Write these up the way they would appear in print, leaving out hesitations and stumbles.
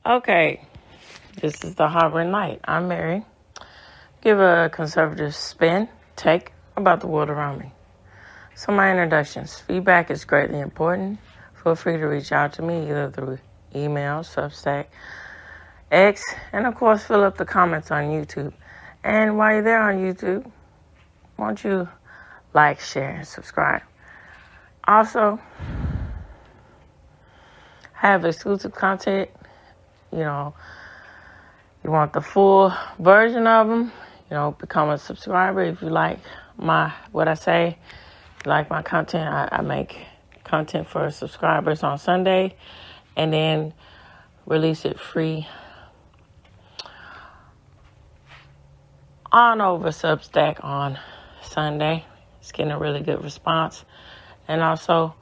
Okay, this is the Harbor Night. I'm Mary. Give a conservative take about the world around me. So my introductions. Feedback is greatly important. Feel free to reach out to me either through email, Substack, X, and of course fill up the comments on YouTube. And while you're there on YouTube, won't you like, share, and subscribe? Also, have exclusive content. You want the full version of them, become a subscriber. If you like what I say, if you like my content, I make content for subscribers on Sunday and then release it free on over Substack on Sunday. It's getting a really good response. And also,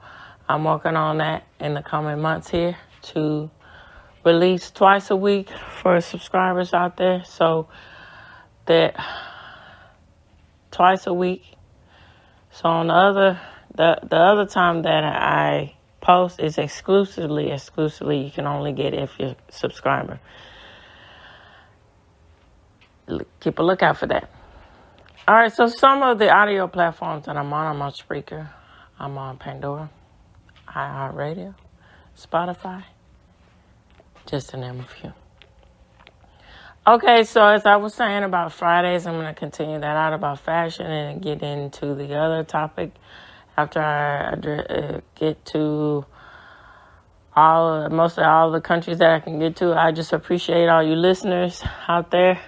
I'm working on that in the coming months here to release twice a week for subscribers out there. So that twice a week. So on the other time that I post is exclusively you can only get if you're a subscriber. Keep a lookout for that. All right, so some of the audio platforms that I'm on Spreaker, I'm on Pandora, iHeartRadio, Spotify, just to name a few. Okay, so as I was saying about Fridays, I'm going to continue that out about fashion and get into the other topic after I get to mostly all the countries that I can get to. I just appreciate all you listeners out there.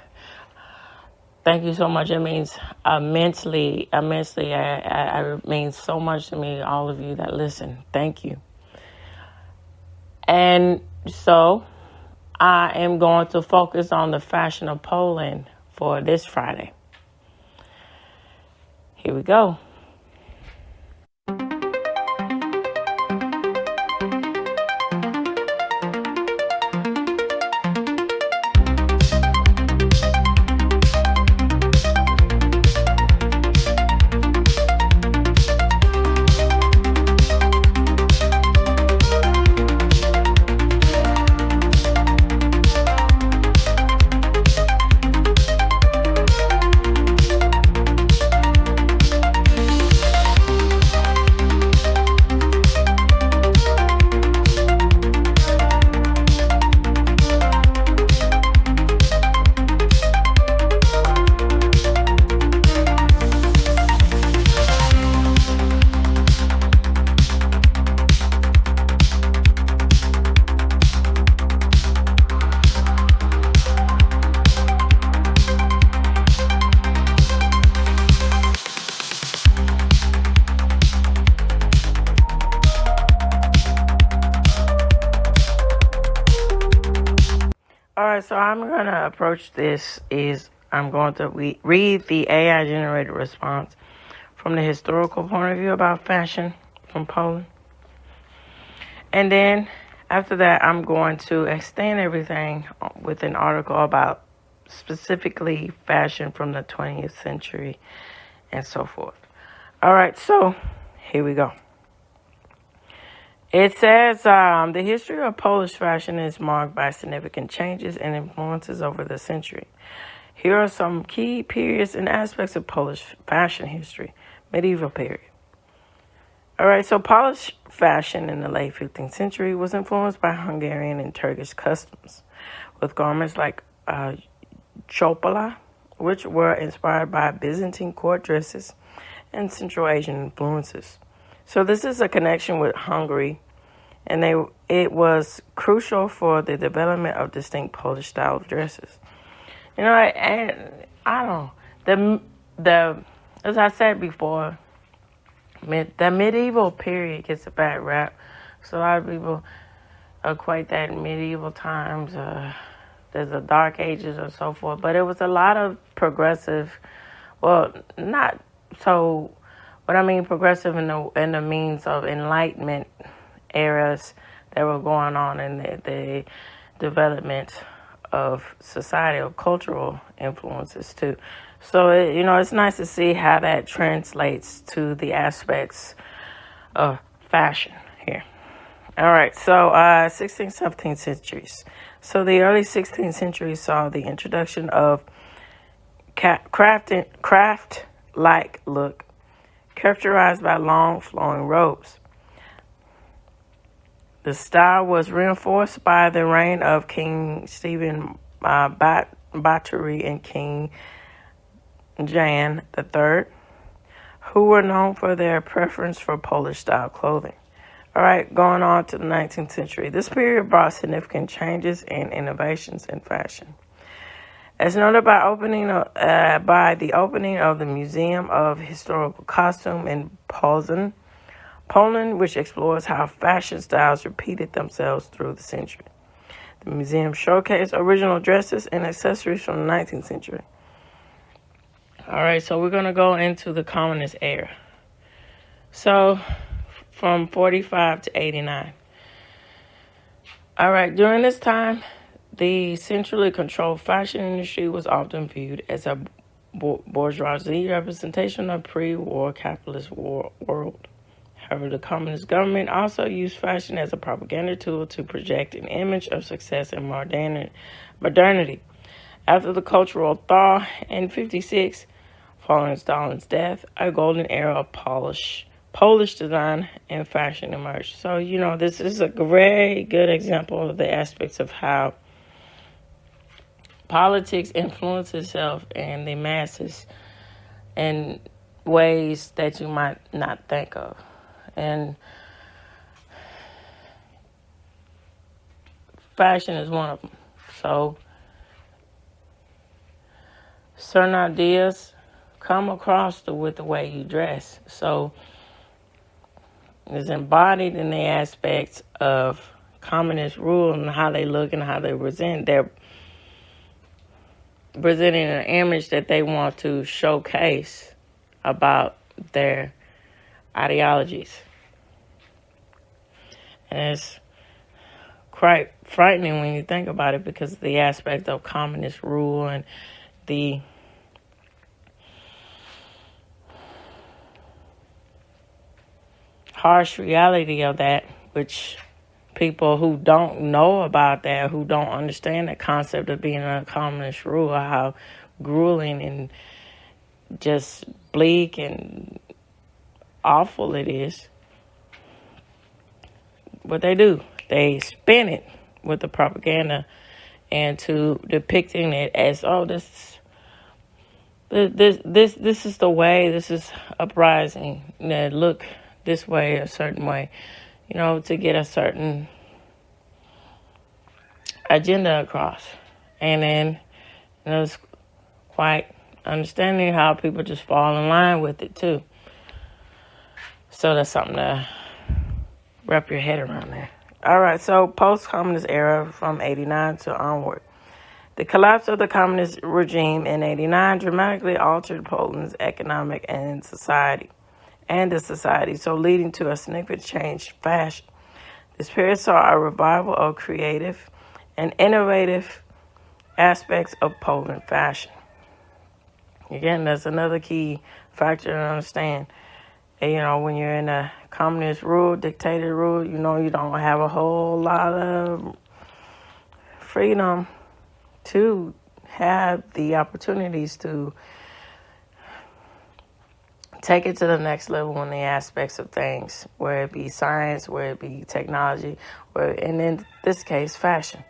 Thank you so much. It means immensely. It means so much to me, all of you that listen. Thank you. And so I am going to focus on the fashion of Poland for this Friday. Here we go. So I'm going to approach this I'm going to read the AI-generated response from the historical point of view about fashion from Poland. And then after that, I'm going to extend everything with an article about specifically fashion from the 20th century and so forth. All right, so here we go. It says the history of Polish fashion is marked by significant changes and influences over the century. Here are some key periods and aspects of Polish fashion history. Medieval period. All right, so Polish fashion in the late 15th century was influenced by Hungarian and Turkish customs, with garments like chopola, which were inspired by Byzantine court dresses and Central Asian influences. So this is a connection with Hungary, and it was crucial for the development of distinct Polish style of dresses. And I don't know, as I said before, the medieval period gets a bad rap. So a lot of people equate that medieval times, there's the Dark Ages or so forth, but it was a lot of progressive, not so. What I mean progressive in the means of Enlightenment eras that were going on in the development of societal, cultural influences too. So, it's nice to see how that translates to the aspects of fashion here. All right, so 16th, 17th centuries. So the early 16th century saw the introduction of craft-like look, characterized by long flowing robes. The style was reinforced by the reign of King Stephen Batory and King Jan III, who were known for their preference for Polish-style clothing. All right, going on to the 19th century. This period brought significant changes and innovations in fashion. As noted by the opening of the Museum of Historical Costume in Poland, which explores how fashion styles repeated themselves through the century. The museum showcased original dresses and accessories from the 19th century. All right, so we're going to go into the Communist era. So, from 45 to 89. All right, during this time, the centrally controlled fashion industry was often viewed as a bourgeoisie representation of pre-war capitalist world. However, the communist government also used fashion as a propaganda tool to project an image of success and modernity. After the cultural thaw in 1956, following Stalin's death, a golden era of Polish design and fashion emerged. So, this is a very good example of the aspects of how politics influences itself and the masses in ways that you might not think of. And fashion is one of them. So, certain ideas come across with the way you dress. So, it's embodied in the aspects of communist rule and how they look and how they present. They're presenting an image that they want to showcase about their ideologies. And it's quite frightening when you think about it because of the aspect of communist rule and the harsh reality of that, which people who don't know about that, who don't understand the concept of being a communist rule, how grueling and just bleak and awful it is. What they do, they spin it with the propaganda and to depicting it as, this is the way, this is uprising, look this way, a certain way, to get a certain agenda across. And then it's quite understanding how people just fall in line with it too. So that's something to wrap your head around there. All right, so post-communist era from 89 to onward. The collapse of the communist regime in 89 dramatically altered Poland's economic and the society, so leading to a significant change in fashion. This period saw a revival of creative and innovative aspects of Poland fashion. Again, that's another key factor to understand. And, when you're in a communist rule, dictator rule, you don't have a whole lot of freedom to have the opportunities to take it to the next level in the aspects of things, where it be science, where it be technology, and in this case, fashion.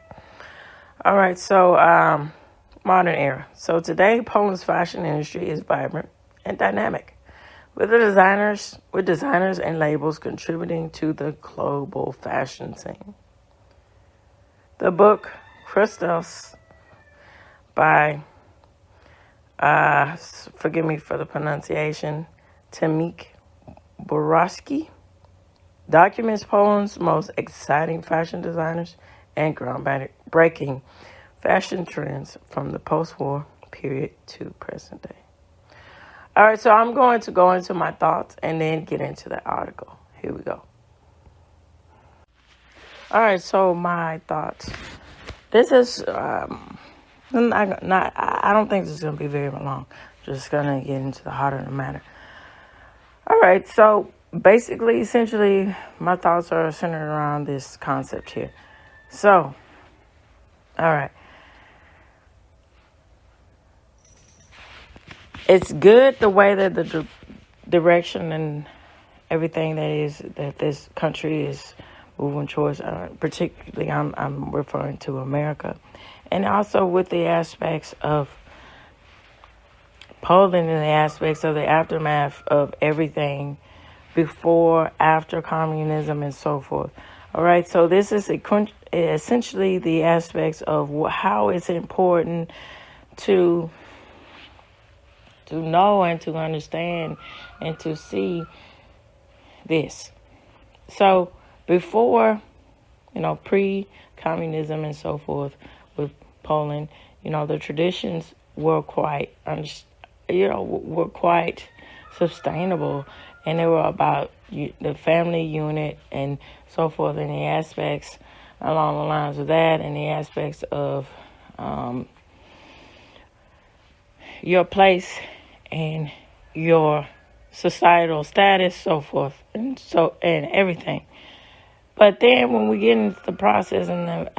All right, so modern era. So today, Poland's fashion industry is vibrant and dynamic, with designers and labels contributing to the global fashion scene. The book Christos by, forgive me for the pronunciation, Tomek Borowski, documents Poland's most exciting fashion designers and groundbreaking fashion trends from the post-war period to present day. All right, so I'm going to go into my thoughts and then get into the article. Here we go. All right, so my thoughts. This is I don't think this is going to be very long. Just going to get into the heart of the matter. All right, so basically, essentially, my thoughts are centered around this concept here. So, all right. It's good the way that the direction and everything that this country is moving towards. Particularly, I'm referring to America, and also with the aspects of Poland and the aspects of the aftermath of everything before, after communism, and so forth. All right, so this is essentially the aspects of how it's important to know and to understand and to see this. So before, pre-communism and so forth with Poland, the traditions were quite, were quite sustainable, and they were about the family unit and so forth, and the aspects along the lines of that, and the aspects of your place and your societal status, so forth, and everything. But then when we get into the process and the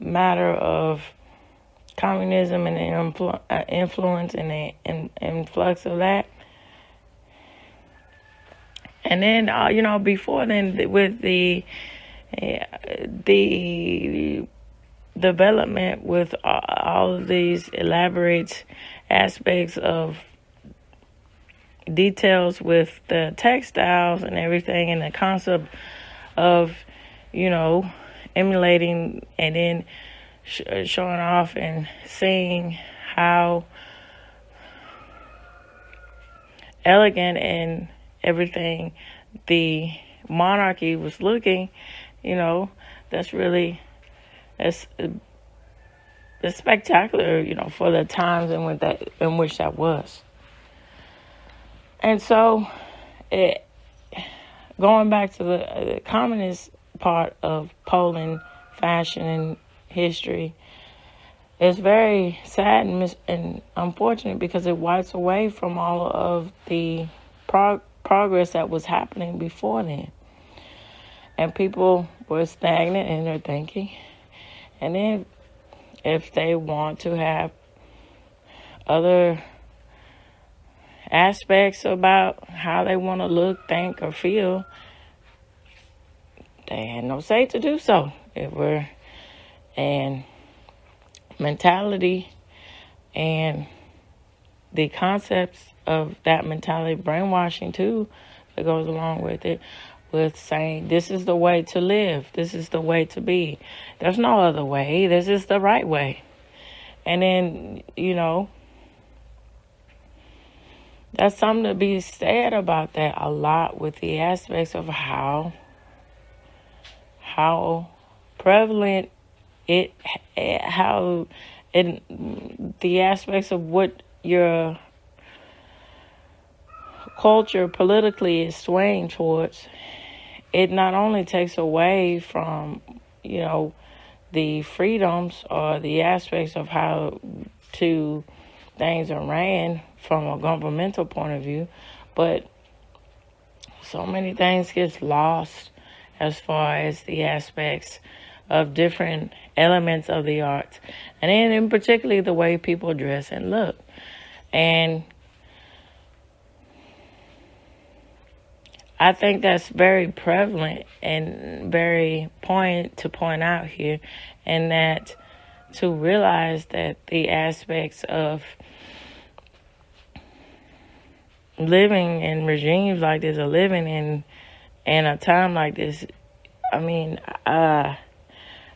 matter of communism and the influence and the influx of that, and then before then with the development with all of these elaborate aspects of details with the textiles and everything, and the concept of emulating and then showing off and seeing how elegant and everything the monarchy was looking. That's really that's spectacular, for the times in which that was. And so, going back to the communist part of Poland fashion and history, it's very sad and unfortunate because it wipes away from all of the progress that was happening before then. And people were stagnant in their thinking. And then if they want to have other aspects about how they want to look, think, or feel, they had no say to do so. And mentality and the concepts of that mentality, brainwashing too, that goes along with it, with saying this is the way to live, this is the way to be. There's no other way. This is the right way. And then, that's something to be said about that a lot with the aspects of how prevalent the aspects of what your culture politically is swaying towards. It not only takes away from, the freedoms or the aspects of how things are ran from a governmental point of view, but so many things get lost as far as the aspects of different elements of the arts, and then in particular the way people dress and look. And I think that's very prevalent and very point to point out here, and that to realize that the aspects of living in regimes like this, or living in a time like this,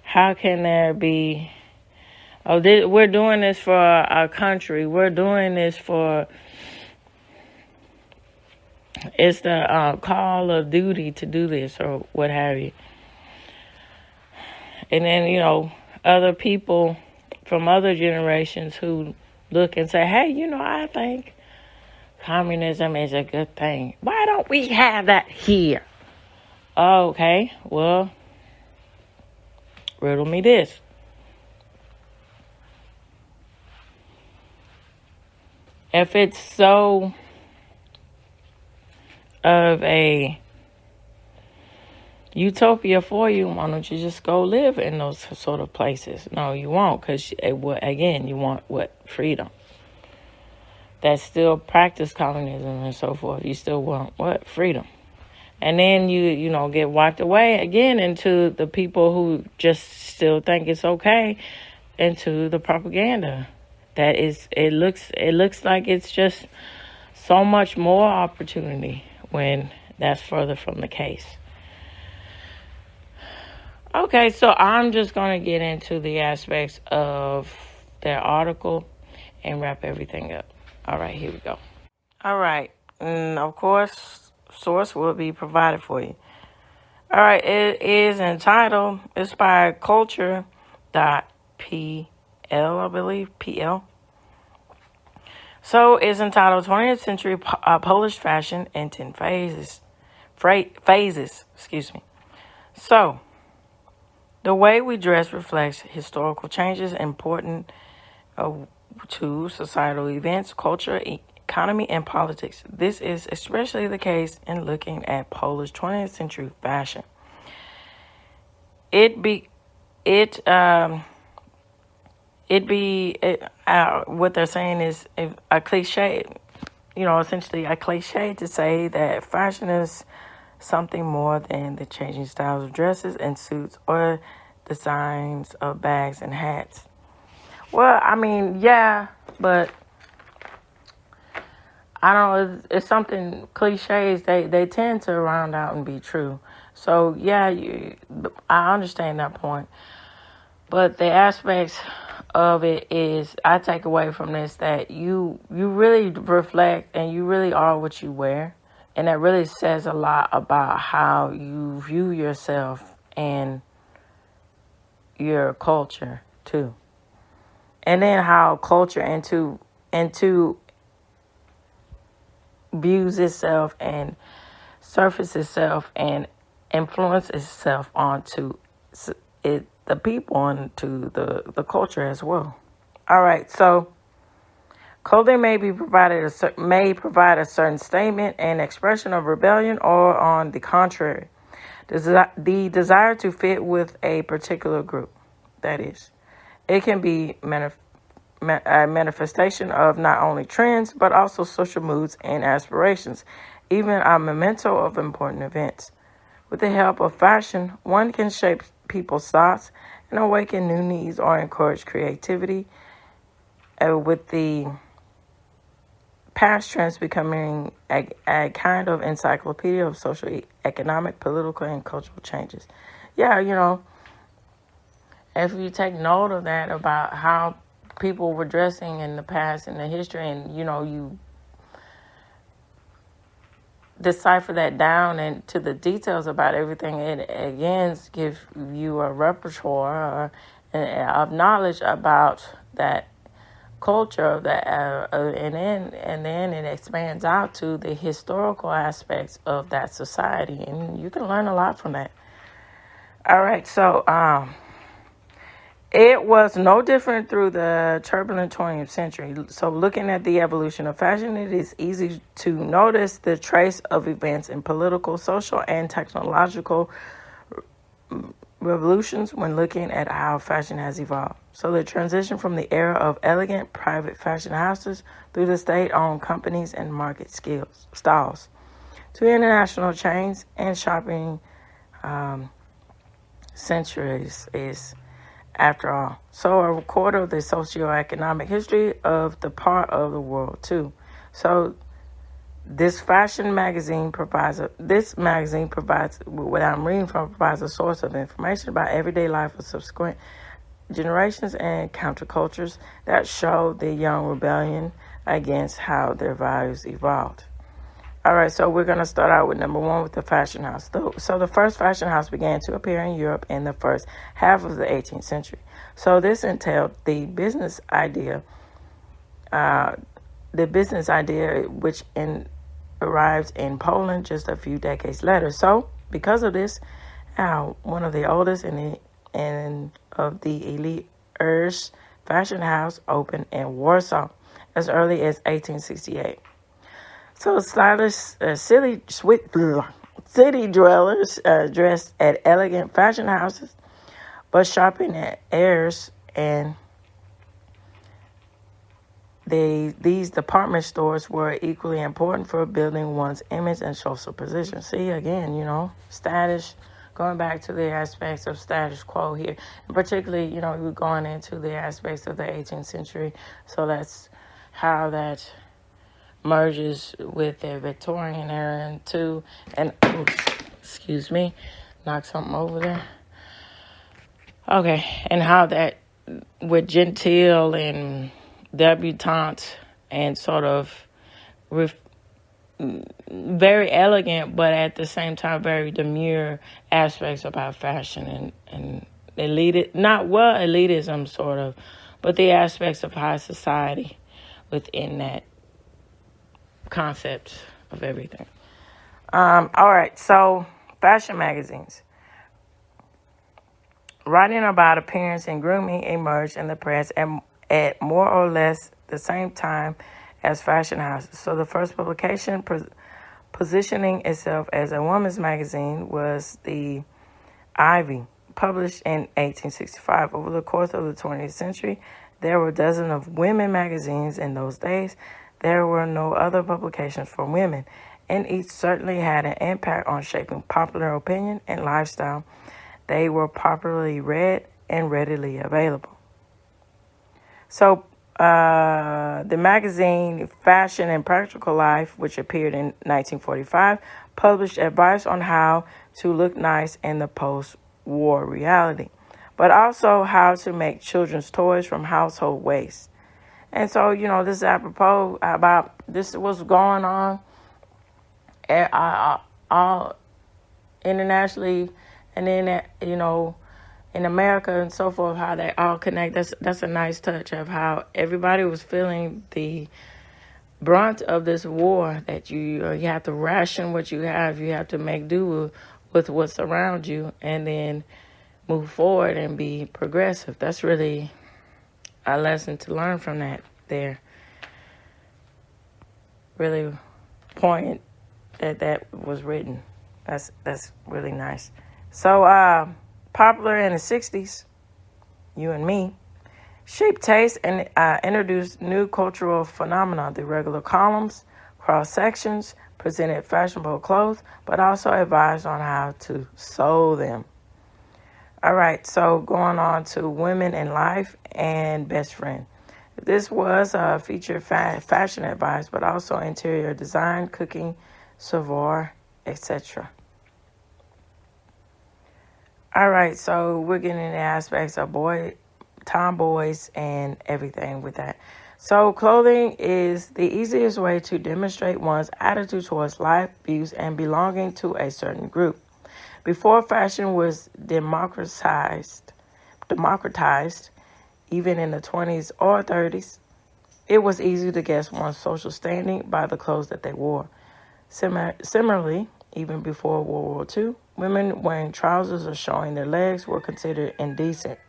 how can there be, we're doing this for our country, we're doing this for, it's the call of duty to do this, or what have you. And then, other people from other generations who look and say, hey, I think communism is a good thing. Why don't we have that here? Okay, well, riddle me this. If it's so of a utopia for you. Why don't you just go live in those sort of places? No, you won't, because again, you want what? Freedom. That still practice communism and so forth. You still want what? Freedom. And then you get wiped away again into the people who just still think it's okay, into the propaganda. That is, it looks like it's just so much more opportunity when that's further from the case. Okay, so I'm just going to get into the aspects of their article and wrap everything up. All right, here we go. All right, and of course, source will be provided for you. All right, it is entitled, it's by culture.pl, I believe, PL. So it's entitled 20th Century Polish Fashion in 10 Phases. Excuse me. So, the way we dress reflects historical changes important to societal events, culture, economy, and politics. This is especially the case in looking at Polish 20th century fashion. What they're saying is a cliche, essentially a cliche to say that fashion is something more than the changing styles of dresses and suits or designs of bags and hats. Well, I mean, yeah, but I don't know, it's something cliches, they tend to round out and be true. So, yeah, I understand that point. But the aspects of it is, I take away from this that you really reflect and you really are what you wear. And that really says a lot about how you view yourself and your culture, too. And then how culture into views itself and surfaces itself and influences itself onto the people and to the culture as well. All right, so clothing may provide a certain statement and expression of rebellion, or on the contrary, the desire to fit with a particular group. That is, it can be a manifestation of not only trends but also social moods and aspirations, even a memento of important events. With the help of fashion, one can shape people's thoughts and awaken new needs or encourage creativity, with the past trends becoming a kind of encyclopedia of social, economic, political, and cultural changes. Yeah, if you take note of that about how people were dressing in the past and the history, and you decipher that down and to the details about everything, it again gives you a repertoire of knowledge about that culture of that, and then it expands out to the historical aspects of that society, and you can learn a lot from that. All right, so it was no different through the turbulent 20th century. So looking at the evolution of fashion, it is easy to notice the trace of events in political, social, and technological revolutions when looking at how fashion has evolved. So the transition from the era of elegant private fashion houses through the state-owned companies and market styles to international chains and shopping centuries is, after all, so a record of the socioeconomic history of the part of the world too. So this magazine provides what I'm reading from provides a source of information about everyday life of subsequent generations and countercultures that show the young rebellion against how their values evolved. All right, so we're going to start out with number one, with the fashion house. So the first fashion house began to appear in Europe in the first half of the 18th century. So this entailed the business idea, which arrived in Poland just a few decades later. So because of this, one of the oldest and of the elite Urs fashion house opened in Warsaw as early as 1868. So stylist city dwellers dressed at elegant fashion houses, but shopping at Ayers and these department stores were equally important for building one's image and social position. See, again, status, going back to the aspects of status quo here. And particularly, we're going into the aspects of the 18th century. So that's how that merges with the Victorian era too. And, excuse me, knock something over there. Okay, and how that with genteel and debutante and sort of very elegant, but at the same time very demure aspects about fashion and elitism sort of, but the aspects of high society within that concept of everything. All right, so fashion magazines. Writing about appearance and grooming emerged in the press at more or less the same time as fashion houses. So the first publication positioning itself as a woman's magazine was the Ivy, published in 1865. Over the course of the 20th century, there were dozens of women magazines in those days. There were no other publications for women, and each certainly had an impact on shaping popular opinion and lifestyle. They were popularly read and readily available. So the magazine Fashion and Practical Life, which appeared in 1945, published advice on how to look nice in the post-war reality, but also how to make children's toys from household waste. And so, this is apropos about this was going on all internationally, and then, in America and so forth, how they all connect. That's a nice touch of how everybody was feeling the brunt of this war, that you have to ration what you have. You have to make do with what's around you and then move forward and be progressive. That's really a lesson to learn from that. Really point that was written. That's really nice. So, popular in the 60s, You and Me, shaped taste and introduced new cultural phenomena. The regular columns, cross-sections, presented fashionable clothes, but also advised on how to sew them. All right, so going on to Women in Life and Best Friend. This was featured fashion advice, but also interior design, cooking, savoir, etc. All right, so we're getting into aspects of tomboys and everything with that. So clothing is the easiest way to demonstrate one's attitude towards life, views, and belonging to a certain group. Before fashion was democratized, even in the 20s or 30s, it was easy to guess one's social standing by the clothes that they wore. Similarly, even before World War II, women wearing trousers or showing their legs were considered indecent.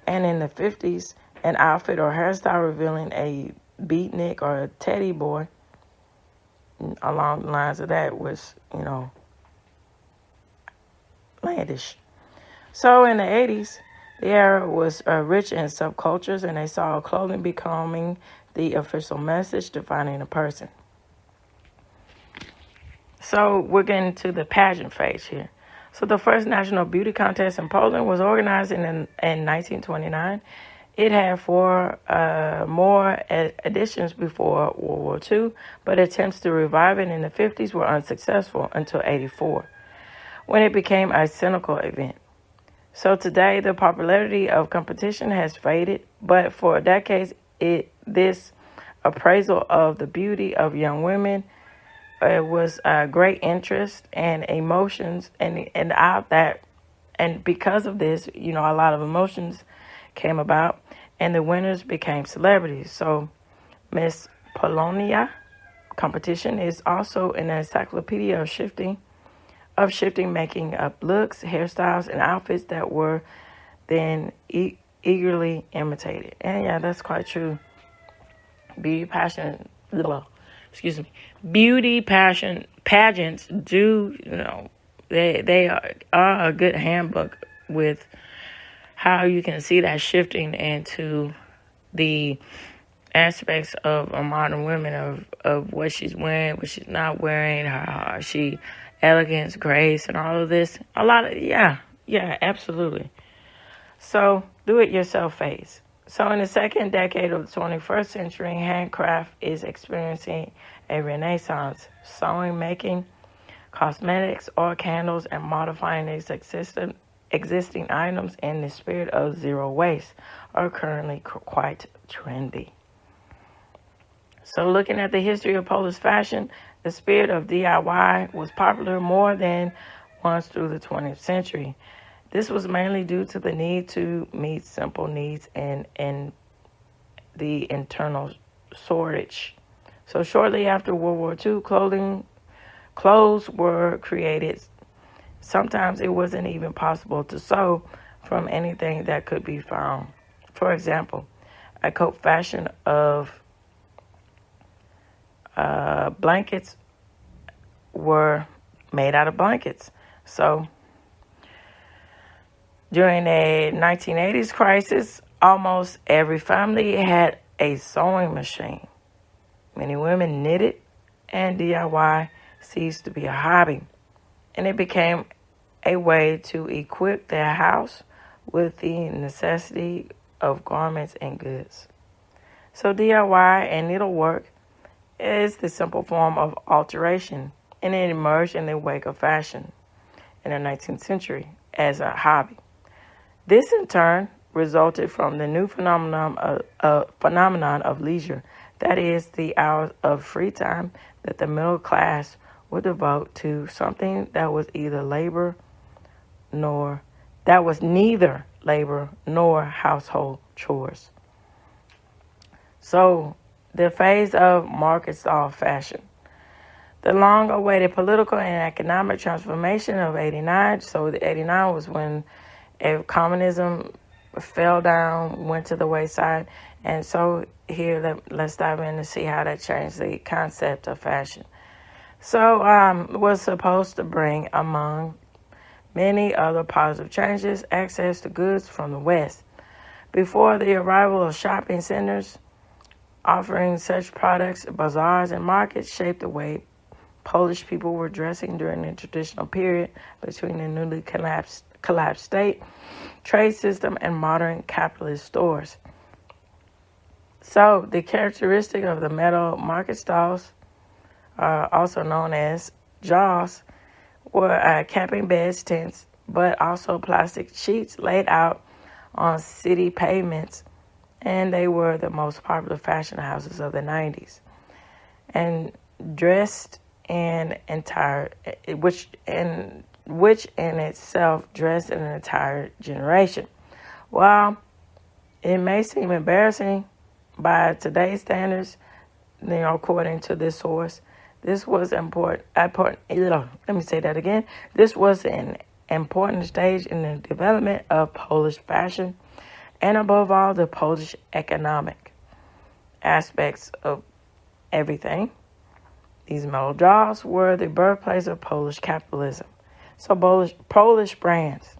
And in the 50s, an outfit or hairstyle revealing a beatnik or a teddy boy, along the lines of that, was, outlandish. So in the 80s, the era was rich in subcultures, and they saw clothing becoming the official message defining a person. So we're getting to the pageant phase here. So the first national beauty contest in Poland was organized in 1929. It had four more editions before World War II, but attempts to revive it in the 50s were unsuccessful until 1984, when it became a cynical event. So today, the popularity of competition has faded, but for decades, this appraisal of the beauty of young women was great interest and emotions, and because of this, a lot of emotions came about, and the winners became celebrities. So Miss Polonia competition is also an encyclopedia of shifting, making up looks, hairstyles, and outfits that were then eagerly imitated. And yeah, that's quite true. Beauty pageants do, They are a good handbook with how you can see that shifting into the aspects of a modern woman, of what she's wearing, what she's not wearing, how she elegance, grace, and all of this. A lot of yeah, absolutely. So do it yourself phase. So in the second decade of the 21st century, handcraft is experiencing a renaissance. Sewing, making, cosmetics, oil candles, and modifying existing items in the spirit of zero waste are currently quite trendy. So looking at the history of Polish fashion, the spirit of DIY was popular more than once through the 20th century. This was mainly due to the need to meet simple needs and the internal shortage. So shortly after World War II, clothes were created. Sometimes it wasn't even possible to sew from anything that could be found. For example, a coat fashion of blankets were made out of blankets. So during the 1980s crisis, almost every family had a sewing machine. Many women knitted, and DIY ceased to be a hobby, and it became a way to equip their house with the necessity of garments and goods. So DIY and needlework is the simple form of alteration, and it emerged in the wake of fashion in the 19th century as a hobby. This, in turn, resulted from the new phenomenon of leisure, that is, the hours of free time that the middle class would devote to something that was neither labor nor household chores. So, the phase of market style fashion. The long-awaited political and economic transformation of '89. So, the '89 was when communism fell down, went to the wayside. And so here, let's dive in and see how that changed the concept of fashion. So was supposed to bring, among many other positive changes, access to goods from the West. Before the arrival of shopping centers offering such products, bazaars and markets shaped the way Polish people were dressing during the traditional period between the newly collapsed state, trade system, and modern capitalist stores. So the characteristic of the metal market stalls, also known as jaws, were camping beds, tents, but also plastic sheets laid out on city pavements, and they were the most popular fashion houses of the 90s, and dressed in which in itself dressed an entire generation. While it may seem embarrassing by today's standards, according to this source, this was important. Let me say that again. This was an important stage in the development of Polish fashion, and above all, the Polish economic aspects of everything. These metal jaws were the birthplace of Polish capitalism. So Polish brands.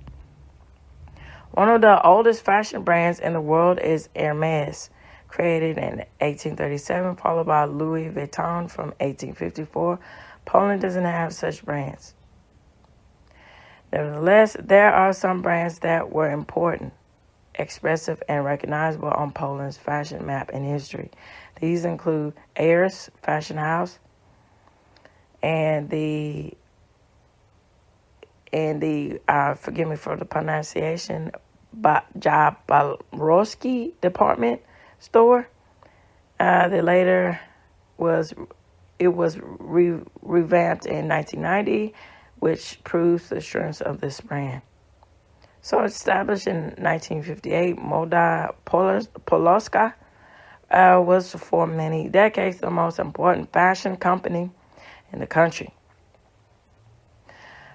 One of the oldest fashion brands in the world is Hermes, created in 1837, followed by Louis Vuitton from 1854. Poland doesn't have such brands. Nevertheless, there are some brands that were important, expressive, and recognizable on Poland's fashion map and history. These include Aris Fashion House and the forgive me for the pronunciation, Jablonski department store. The later was revamped in 1990, which proves the strength of this brand. So established in 1958, Moda Polska was for many decades the most important fashion company in the country,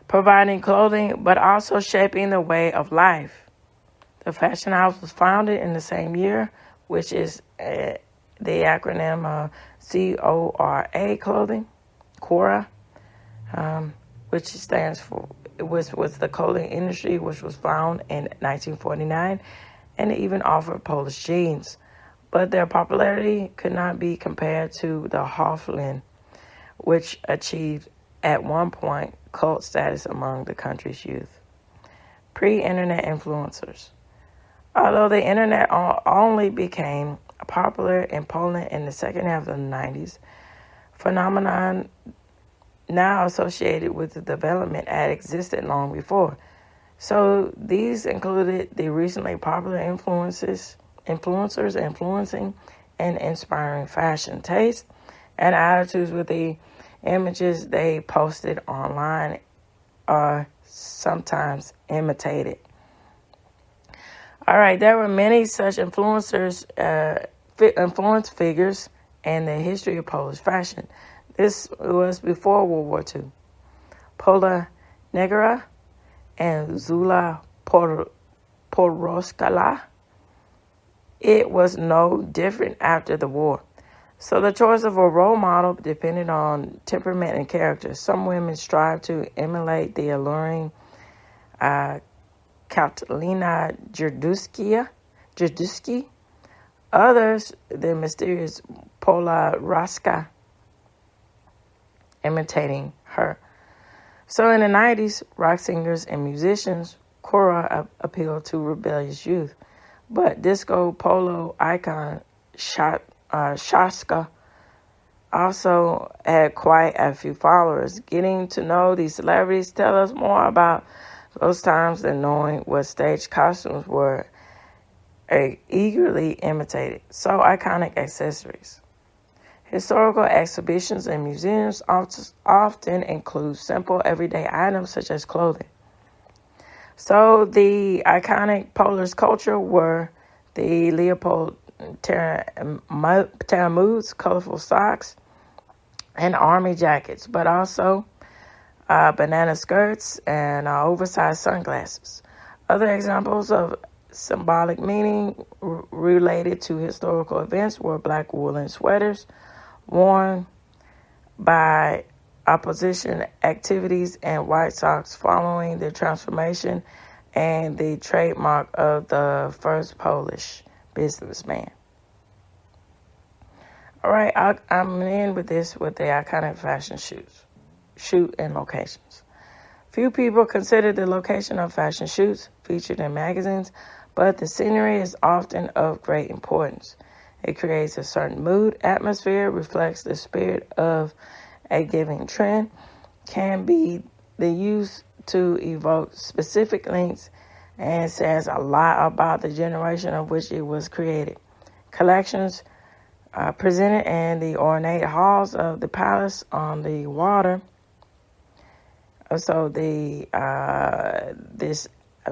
providing clothing but also shaping the way of life. The fashion house was founded in the same year, which is the acronym CORA, which stands for which was the clothing industry, which was found in 1949, and it even offered Polish jeans. But their popularity could not be compared to the Hofland, which achieved at one point cult status among the country's youth. Pre-internet influencers. Although the internet only became popular in Poland in the second half of the 90s, phenomenon now associated with the development had existed long before. So these included the recently popular influencers influencing and inspiring fashion taste and attitudes with the images they posted online are sometimes imitated. All right, there were many such influence figures in the history of Polish fashion. This was before World War II. Pola Negra and Zula Poroskala. It was no different after the war. So the choice of a role model depended on temperament and character. Some women strive to emulate the alluring Katalina Jerdusky. Others, the mysterious Pola Raska, imitating her. So in the 90s, rock singers and musicians, Cora appealed to rebellious youth. But disco polo icon Shaska also had quite a few followers. Getting to know these celebrities tell us more about those times than knowing what stage costumes were eagerly imitated. So iconic accessories. Historical exhibitions and museums often include simple everyday items such as clothing. So the iconic Polish culture were the Leopold Taramuds, colorful socks, and army jackets, but also banana skirts and oversized sunglasses. Other examples of symbolic meaning related to historical events were black woolen sweaters worn by opposition activities and white socks following the transformation and the trademark of the first Polish businessman. All right, I'm in with this with the iconic fashion shoot and locations. Few people consider the location of fashion shoots featured in magazines, but the scenery is often of great importance. It creates a certain mood, atmosphere, reflects the spirit of a given trend, can be the use to evoke specific links, and says a lot about the generation of which it was created. Collections presented in the ornate halls of the palace on the water. So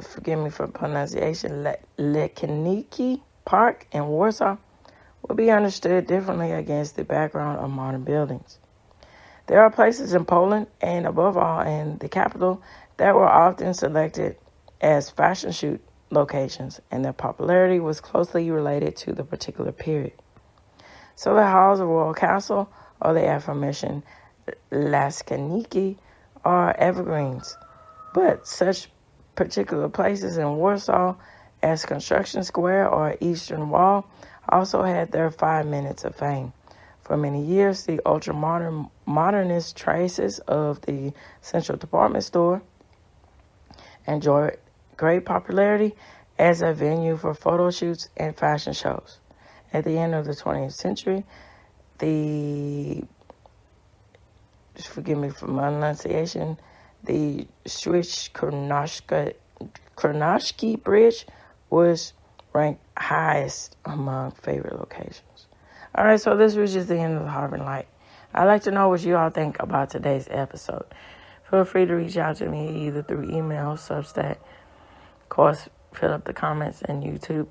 forgive me for pronunciation, Lekeniki Park in Warsaw will be understood differently against the background of modern buildings. There are places in Poland, and above all in the capital, that were often selected as fashion shoot locations, and their popularity was closely related to the particular period. So the halls of Royal Castle, or the aforementioned Laskaniki, are evergreens, but such particular places in Warsaw as Construction Square or Eastern Wall also had their 5 minutes of fame. For many years, the ultra-modernist traces of the Central Department Store enjoyed great popularity as a venue for photo shoots and fashion shows. At the end of the 20th century, forgive me for my enunciation, the Krnashki Bridge was ranked highest among favorite locations. All right, so this was just the end of the Harvard Light. I'd like to know what you all think about today's episode. Feel free to reach out to me either through email, Substack, of course, fill up the comments in YouTube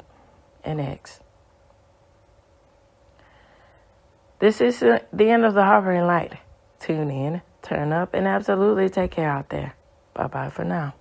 and X. This is the end of the Harvard Light. Tune in, turn up, and absolutely take care out there. Bye-bye for now.